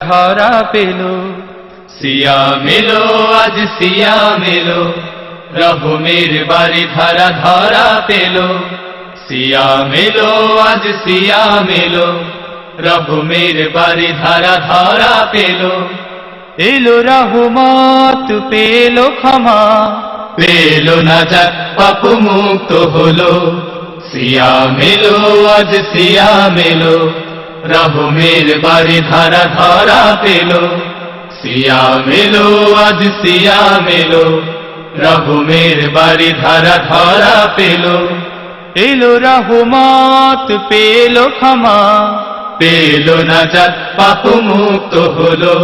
ধরা পেল। সিয়াম এলো আজ সিয়াম এলো, রহমের বাড়ি ধারা ধরা পেল। সিয়াম এলো আজ সিয়াম এলো, রহমের বাড়ি ধারা ধরা পেল। এলো রহমত পেল ক্ষমা, পেল নাজাত পাপ মুক্ত হলো। সিয়াম এলো আজ সিয়াম এলো, রহমের বাড়ি ধারা ধরা পেল। সিয়াম এলো আজ সিয়াম এলো, রহমের বাড়ি ধারা ধরা পেল। এলো রহমত পেল ক্ষমা, পেল নাজাত পাপ মুক্ত হলো।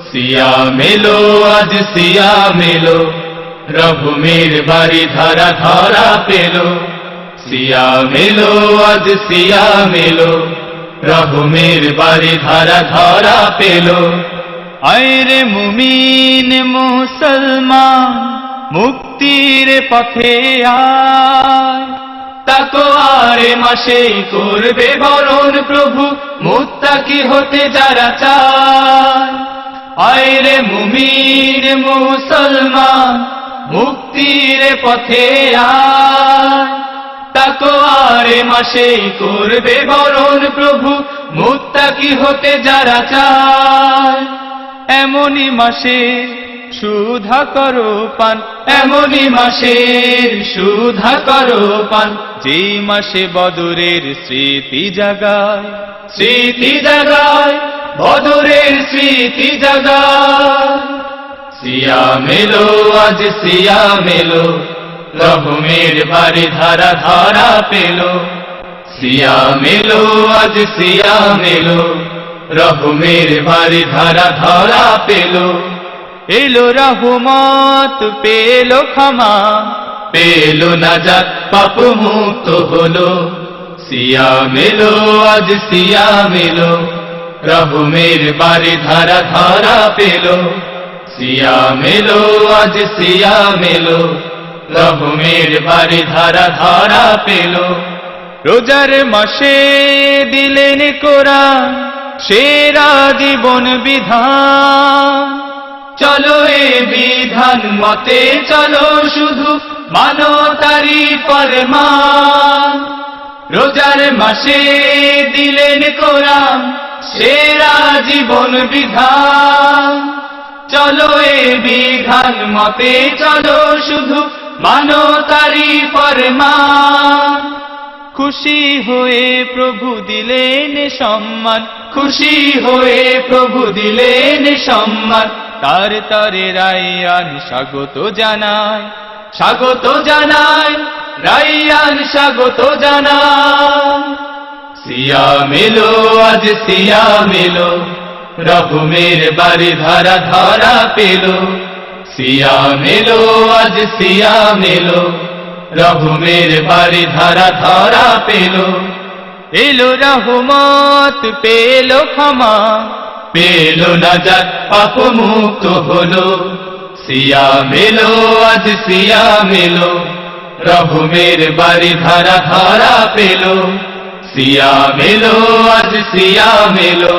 সিয়াম এলো আজ সিয়াম এলো, রহমের বাড়ি ধারা ধরা পেল। সিয়াম এলো আজ সিয়াম এলো, রহমের বাড়ি ধারা ধরা পেল। আয়রে মুমিন মুসলমান, মুক্তির পথে আয়। তাকওয়ারে মাসে করবে বরণ প্রভু, মুত্তাকি হতে যারা চায়। আয়রে মুমিন মুসলমান, মুক্তির পথে আয়। তাকওয়ারে মাসে করবে বরণ প্রভু, মুত্তাকি হতে যারা চায়। এমনই মাসে সুধা করো পান, এমনই মাসের সুধা করো পান, যেই মাসে বদরের স্মৃতি জাগায়। স্মৃতি জাগায় বদরের স্মৃতি জাগায়। সিয়াম এলো আজ সিয়াম এলো, রহমের বাড়ি ধারা ধরা পেল। সিয়াম এলো আজ সিয়াম এলো, রহমের বাড়ি ধারা ধরা পেল। এলো রহমত পেল ক্ষমা, পেল নাজাত পাপ মুক্ত হলো। সিয়াম এলো আজ সিয়াম এলো, রহমের বাড়ি ধারা ধরা পেল। সিয়াম এলো আজ সিয়াম এলো, রহমের বাড়ি ধারা ধরা পেল। রোজার মাসে দিলেন কোরআন, সেরা জীবন বিধান। চলো এ বিধান মতে চলো, শুধু মানো তারি ফরমান। রোজার মাসে দিলেন কোরআন, সেরা জীবন বিধান। চলো এ বিধান মতে চলো, শুধু মানো তারি ফরমান। খুশি হয়ে প্রভু দিলেন সম্মান, খুশি হয়ে প্রভু দিলেন সম্মান। তার তারে রায়ান স্বাগত জানায়। স্বাগত জানায় রাইয়ান স্বাগত জানায়। সিয়াম এলো আজ সিয়াম এলো, রহমের বাড়ি ধারা ধরা পেল। সিয়াম এলো আজ সিয়াম এলো, রহমের বাড়ি ধারা ধরা পেল। এলো রহমত পেল ক্ষমা, পেল নাজাত পাপ মুক্ত হলো। সিয়াম এলো আজ সিয়াম এলো, রহমের বাড়ি ধারা ধরা পেল। সিয়াম এলো আজ সিয়াম এলো,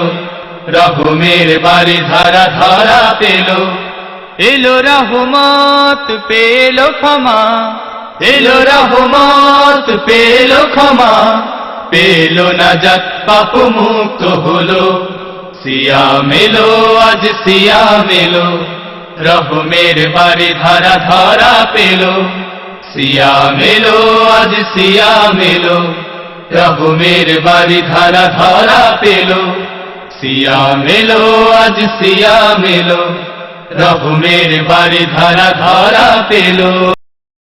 রহমের বাড়ি ধারা ধরা পেল। এলো রহমত পেল ক্ষমা, এলো রহমত পেল ক্ষমা, পেল নাজাত পাপ মুক্ত হলো। সিয়াম এলো আজ সিয়াম এলো, রহমের বাড়ি ধারা ধরা পেল। সিয়াম এলো আজ সিয়াম এলো, রহমের বাড়ি ধারা ধরা পেল। সিয়াম এলো আজ সিয়াম এলো, রহমের বাড়ি ধারা ধরা পেল।